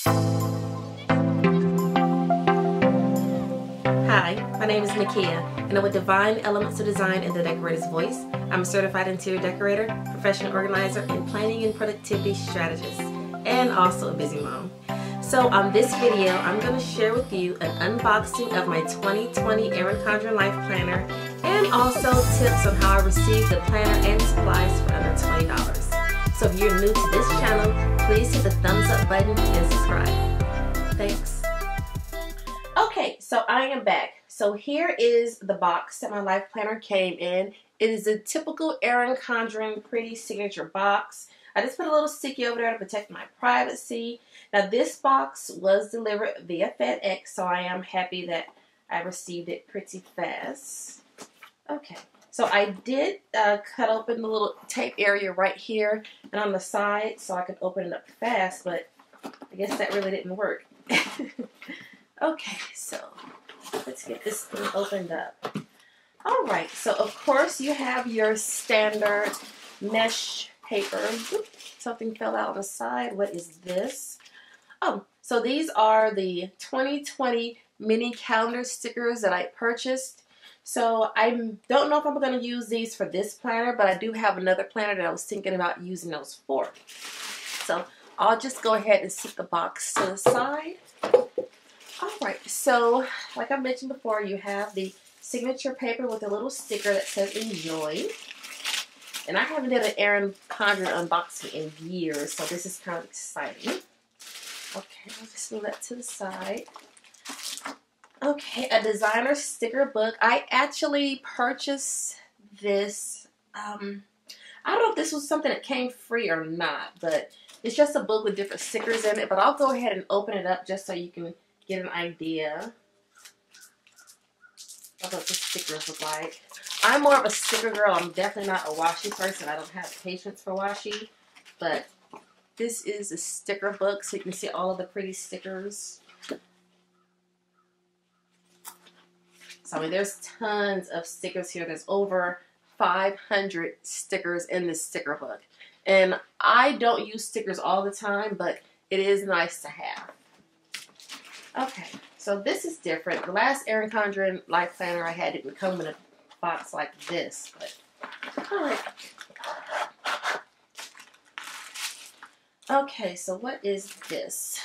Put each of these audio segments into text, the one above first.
Hi, my name is Nakia, and I'm with Divine Elements of Design in the Decorator's Voice. I'm a certified interior decorator, professional organizer, and planning and productivity strategist, and also a busy mom. So on this video, I'm going to share with you an unboxing of my 2020 ERIN CONDREN Life Planner, and also tips on how I received the planner and supplies for under $20. So if you're new to this channel, please hit the thumbs up button and subscribe. Thanks. Okay, so I am back. So here is the box that my life planner came in. It is a typical ERIN CONDREN pretty signature box. I just put a little sticky over there to protect my privacy. Now this box was delivered via FedEx, so I am happy that I received it pretty fast. Okay, so I did cut open the little tape area right here and on the side so I could open it up fast, but I guess that really didn't work. Okay, so let's get this thing opened up. Alright, so of course you have your standard mesh paper. Oops, something fell out on the side. What is this? Oh, so these are the 2020 mini calendar stickers that I purchased. So I don't know if I'm going to use these for this planner, but I do have another planner that I was thinking about using those for. So I'll just go ahead and set the box to the side. Alright, so like I mentioned before, you have the signature paper with a little sticker that says enjoy. And I haven't done an ERIN CONDREN unboxing in years, so this is kind of exciting. Okay, I'll just move that to the side. Okay, a designer sticker book. I actually purchased this. I don't know if this was something that came free or not, but it's just a book with different stickers in it. But I'll go ahead and open it up just so you can get an idea of what the stickers look like. I'm more of a sticker girl. I'm definitely not a washi person. I don't have patience for washi. But this is a sticker book, so you can see all of the pretty stickers. So, I mean, there's tons of stickers here. There's over 500 stickers in this sticker book. And I don't use stickers all the time, but it is nice to have. Okay, so this is different. The last ERIN CONDREN Life Planner I had didn't come in a box like this, but alright. Okay, so what is this?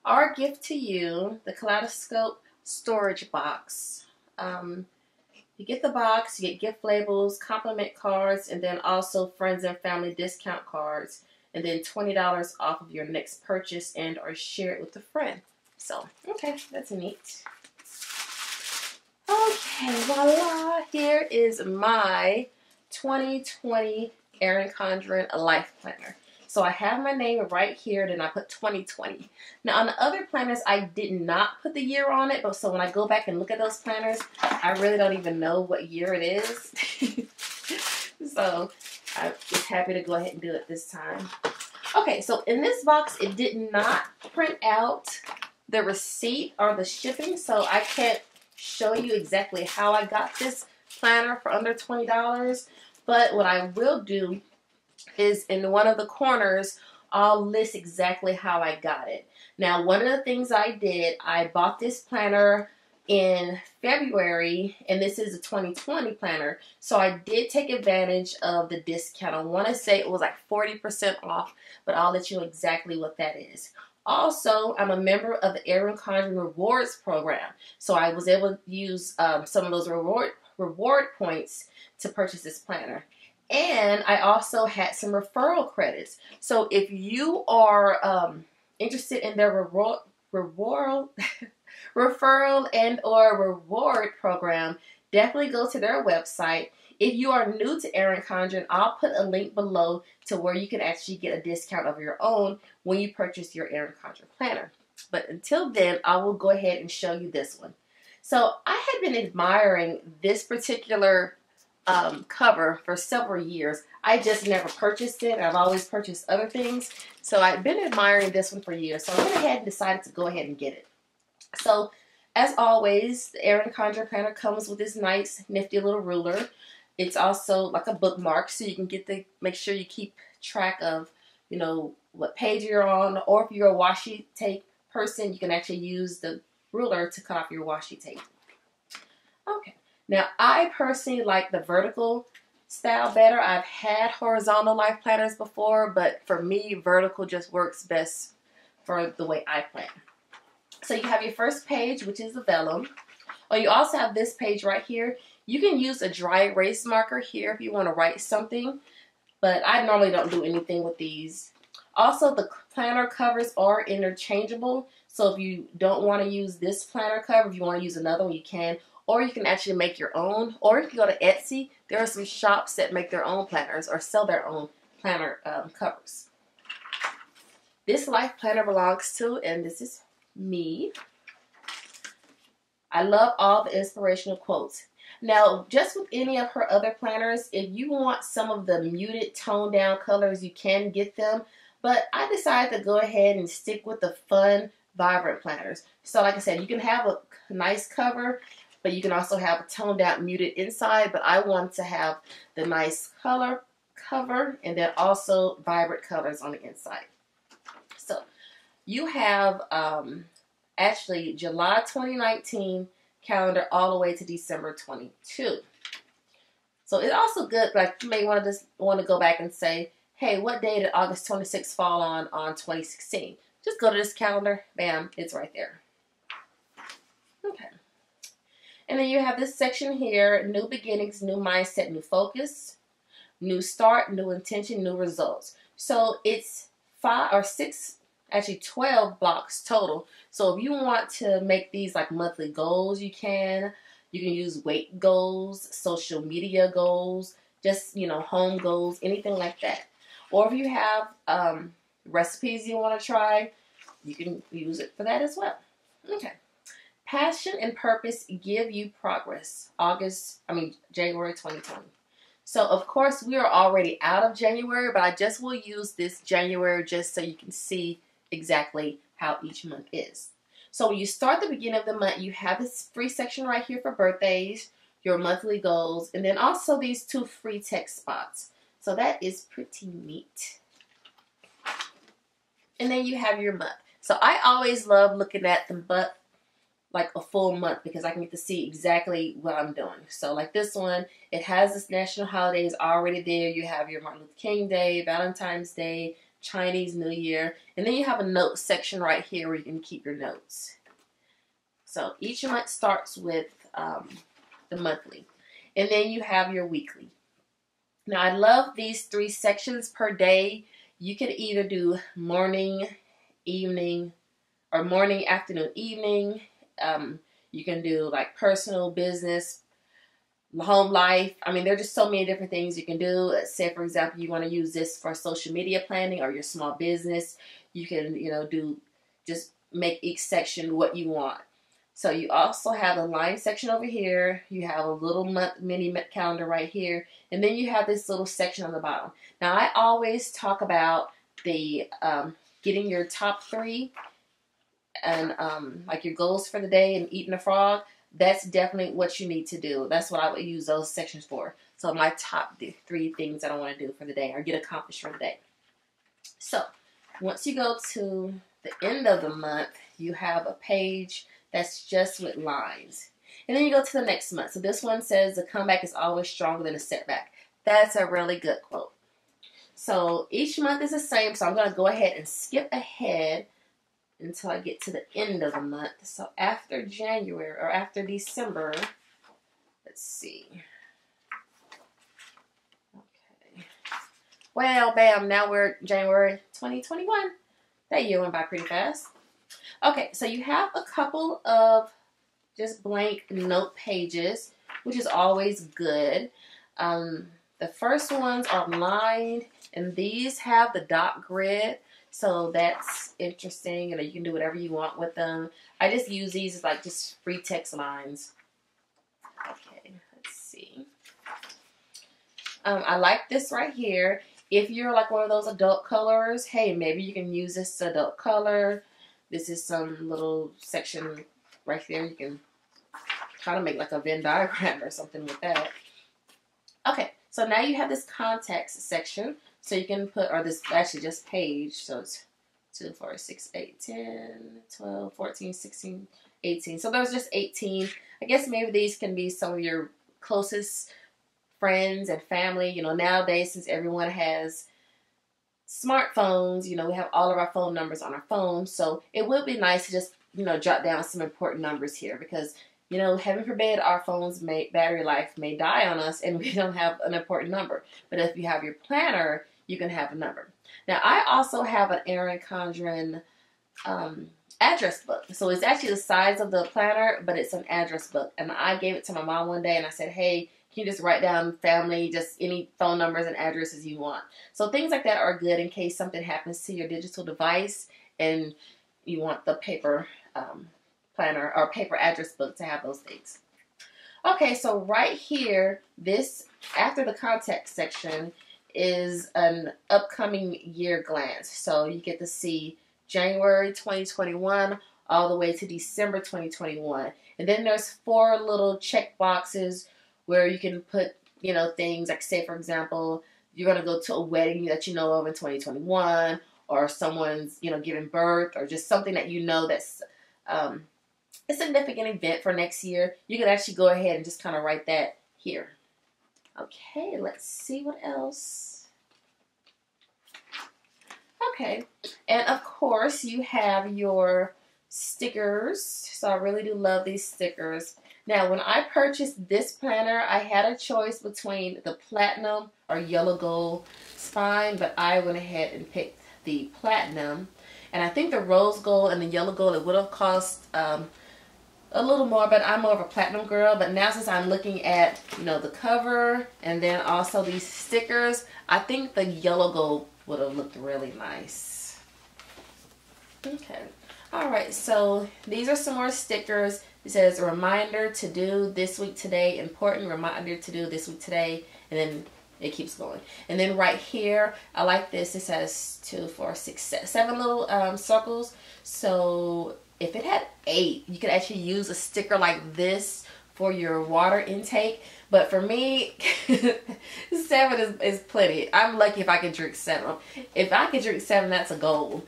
Our gift to you, the Kaleidoscope storage box. You get the box, you get gift labels, compliment cards, and then also friends and family discount cards. And then $20 off of your next purchase and or share it with a friend. So, okay, that's neat. Okay, voila. Here is my 2020 ERIN CONDREN Life Planner. So I have my name right here, then I put 2020. Now on the other planners, I did not put the year on it, but so when I go back and look at those planners, I really don't even know what year it is. So I'm just happy to go ahead and do it this time. Okay, so in this box, it did not print out the receipt or the shipping, so I can't show you exactly how I got this planner for under $20. But what I will do is in one of the corners, I'll list exactly how I got it. Now, one of the things I did, I bought this planner in February, and this is a 2020 planner, so I did take advantage of the discount. I want to say it was like 40% off, but I'll let you know exactly what that is. Also, I'm a member of the ERIN CONDREN Rewards program, so I was able to use some of those reward points to purchase this planner. And I also had some referral credits. So if you are interested in their referral and or reward program, definitely go to their website. If you are new to ERIN CONDREN, I'll put a link below to where you can actually get a discount of your own when you purchase your ERIN CONDREN planner. But until then, I will go ahead and show you this one. So I have been admiring this particular cover for several years. I just never purchased it. I've always purchased other things. So I've been admiring this one for years. So I went ahead and decided to go ahead and get it. So as always, the ERIN CONDREN planner comes with this nice nifty little ruler. It's also like a bookmark, so you can get make sure you keep track of, you know, what page you're on, or if you're a washi tape person, you can actually use the ruler to cut off your washi tape. Okay, now I personally like the vertical style better. I've had horizontal life planners before, but for me, vertical just works best for the way I plan. So you have your first page, which is the vellum. Oh, you also have this page right here. You can use a dry erase marker here if you want to write something, but I normally don't do anything with these. Also, the planner covers are interchangeable, so if you don't want to use this planner cover, if you want to use another one, you can. Or you can actually make your own. Or if you go to Etsy, there are some shops that make their own planners or sell their own planner covers. This life planner belongs to, and this is me. I love all the inspirational quotes. Now, just with any of her other planners, if you want some of the muted, toned down colors, you can get them. But I decided to go ahead and stick with the fun, vibrant planners. So like I said, you can have a nice cover, but you can also have a toned down, muted inside. But I want to have the nice color cover and then also vibrant colors on the inside. So you have actually July 2019 calendar all the way to December 22. So it's also good, like you may want to go back and say, hey, what day did August 26th fall on 2016? Just go to this calendar, bam, it's right there. Okay. And then you have this section here, new beginnings, new mindset, new focus, new start, new intention, new results. So it's 12 blocks total. So if you want to make these like monthly goals, you can. You can use weight goals, social media goals, just, home goals, anything like that. Or if you have recipes you want to try, you can use it for that as well. Okay. Passion and purpose give you progress. January 2020. So, of course, we are already out of January, but I just will use this January just so you can see exactly how each month is. So when you start the beginning of the month, you have this free section right here for birthdays, your monthly goals, and then also these 2 free text spots. So that is pretty neat. And then you have your month. So I always love looking at the month, like a full month, because I can get to see exactly what I'm doing. So like this one, it has this national holidays already there. You have your Martin Luther King Day, Valentine's Day, Chinese New Year, and then you have a notes section right here where you can keep your notes. So each month starts with the monthly, and then you have your weekly. Now I love these 3 sections per day. You can either do morning, evening, or morning, afternoon, evening. You can do like personal, business, home life. There are just so many different things you can do. Say, for example, you want to use this for social media planning or your small business. You can, just make each section what you want. So you also have a line section over here. You have a little mini calendar right here. And then you have this little section on the bottom. Now, I always talk about the getting your top 3 and like your goals for the day and eating a frog. That's definitely what you need to do. That's what I would use those sections for. So my top 3 things that I want to do for the day or get accomplished for the day. So once you go to the end of the month, you have a page that's just with lines. And then you go to the next month. So this one says the comeback is always stronger than a setback. That's a really good quote. So each month is the same. So I'm going to go ahead and skip ahead until I get to the end of the month. So after January or after December, let's see. Okay. Well, bam, now we're January 2021. That year went by pretty fast. Okay, so you have a couple of just blank note pages, which is always good. The first ones are lined, and these have the dot grid. So that's interesting, and you can do whatever you want with them. I just use these as like just free text lines. Okay, let's see. I like this right here. If you're like one of those adult colors, hey, maybe you can use this adult color. This is some little section right there. You can kind of make like a Venn diagram or something with that. Okay, So now you have this contacts section. So you can put, or this actually just page. So it's 2, 4, 6, 8, 10, 12, 14, 16, 18. So there's just 18. I guess maybe these can be some of your closest friends and family. You know, nowadays, since everyone has smartphones, you know, we have all of our phone numbers on our phone. So it would be nice to just, you know, jot down some important numbers here because, you know, heaven forbid our phone's battery life may die on us and we don't have an important number. But if you have your planner, you can have a number. Now, I also have an ERIN CONDREN address book. So it's actually the size of the planner, but it's an address book. And I gave it to my mom one day and I said, hey, can you just write down family, just any phone numbers and addresses you want. So things like that are good in case something happens to your digital device and you want the paper planner or paper address book to have those things. Okay, so right here, this, after the contact section, is an upcoming year glance. So you get to see January 2021 all the way to December 2021. And then there's 4 little check boxes where you can put, you know, things like, say, for example, you're going to go to a wedding that you know of in 2021, or someone's, you know, giving birth, or just something that you know that's a significant event for next year. You can actually go ahead and just kind of write that here. Okay, let's see what else. Okay, and of course you have your stickers. So I really do love these stickers. Now, when I purchased this planner, I had a choice between the platinum or yellow gold spine, but I went ahead and picked the platinum. And I think the rose gold and the yellow gold, it would have cost a little more, but I'm more of a platinum girl. But now, since I'm looking at, you know, the cover and then also these stickers, I think the yellow gold would have looked really nice. Okay. All right, so these are some more stickers. It says reminder to do this week today, important reminder to do this week today, and then it keeps going. And then right here, I like this. It says 2, 4, 6, 7 little circles. So if it had 8, you could actually use a sticker like this for your water intake. But for me, 7 is plenty. I'm lucky if I can drink 7. If I can drink 7, that's a goal.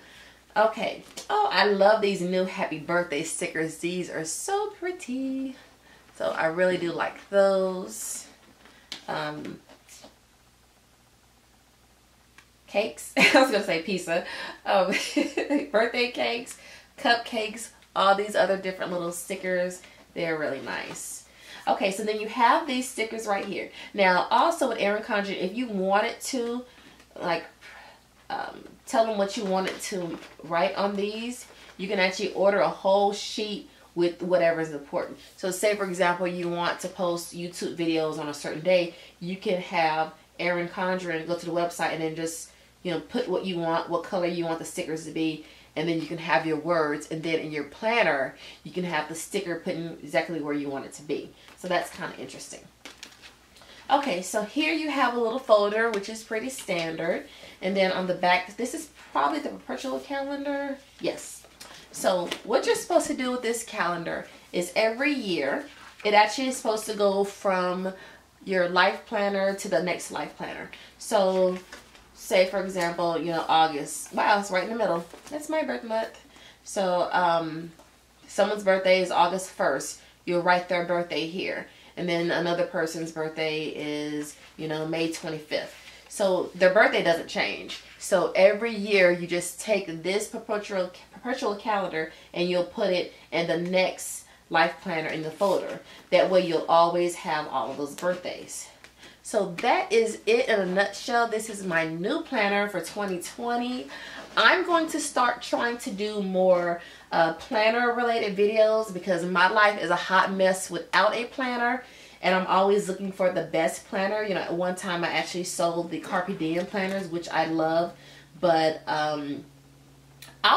Okay. Oh, I love these new happy birthday stickers. These are so pretty. So I really do like those. Cakes. I was going to say pizza. Birthday cakes, cupcakes, all these other different little stickers. They're really nice. Okay, so then you have these stickers right here. Now, also with ERIN CONDREN, if you wanted to, like, tell them what you wanted to write on these, you can actually order a whole sheet with whatever is important. So say, for example, you want to post YouTube videos on a certain day, you can have ERIN CONDREN go to the website and then just, you know, put what you want, what color you want the stickers to be, and then you can have your words, and then in your planner, you can have the sticker put in exactly where you want it to be. So that's kind of interesting. Okay, so here you have a little folder, which is pretty standard. And then on the back, this is probably the perpetual calendar. Yes. So what you're supposed to do with this calendar is every year, it actually is supposed to go from your life planner to the next life planner. So say, for example, you know, August. Wow, it's right in the middle. That's my birth month. So someone's birthday is August 1st. You'll write their birthday here. And then another person's birthday is, you know, May 25th. So their birthday doesn't change. So every year you just take this perpetual calendar and you'll put it in the next life planner in the folder. That way you'll always have all of those birthdays. So that is it in a nutshell. This is my new planner for 2020. I'm going to start trying to do more planner related videos because my life is a hot mess without a planner, and I'm always looking for the best planner. You know, at one time I actually sold the Carpe Diem planners, which I love, but I'll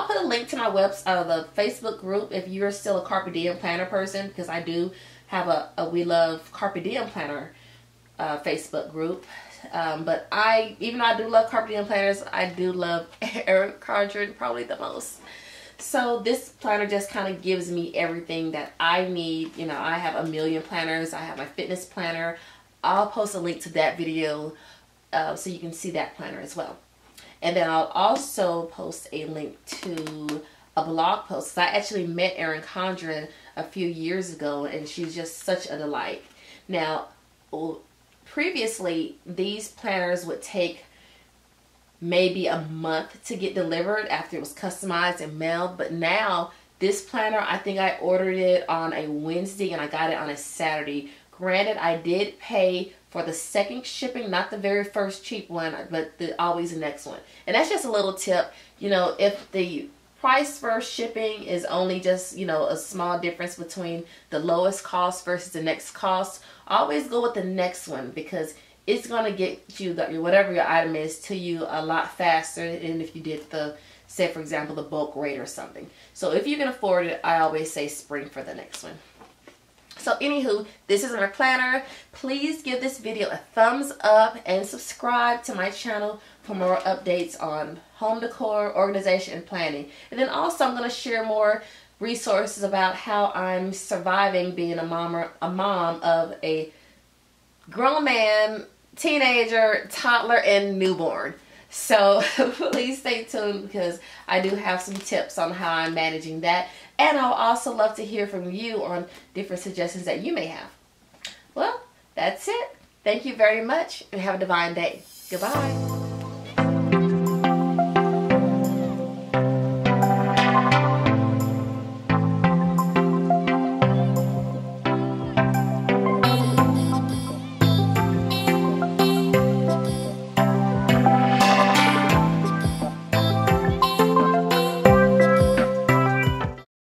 put a link to my website, the Facebook group, if you're still a Carpe Diem planner person, because I do have a We Love Carpe Diem planner Facebook group. But even though I do love Carpe Diem planners, I do love ERIN CONDREN probably the most. So this planner just kind of gives me everything that I need. You know, I have a million planners. I have my fitness planner. I'll post a link to that video so you can see that planner as well. And then I'll also post a link to a blog post. I actually met ERIN CONDREN a few years ago, and she's just such a delight. Now, previously, these planners would take maybe a month to get delivered after it was customized and mailed, but now this planner, I think I ordered it on a Wednesday and I got it on a Saturday. Granted, I did pay for the second shipping, not the very first cheap one, but always the next one. And that's just a little tip. You know, if the price for shipping is only just, you know, a small difference between the lowest cost versus the next cost, always go with the next one, because it's going to get you whatever your item is to you a lot faster than if you did the, say for example, the bulk rate or something. So if you can afford it, I always say spring for the next one. So anywho, this is my planner. Please give this video a thumbs up and subscribe to my channel for more updates on home decor, organization, and planning. And then also I'm going to share more resources about how I'm surviving being a mom of a grown man, teenager, toddler, and newborn. So please stay tuned, because I do have some tips on how I'm managing that. And I'll also love to hear from you on different suggestions that you may have. Well, that's it. Thank you very much, and have a divine day. Goodbye.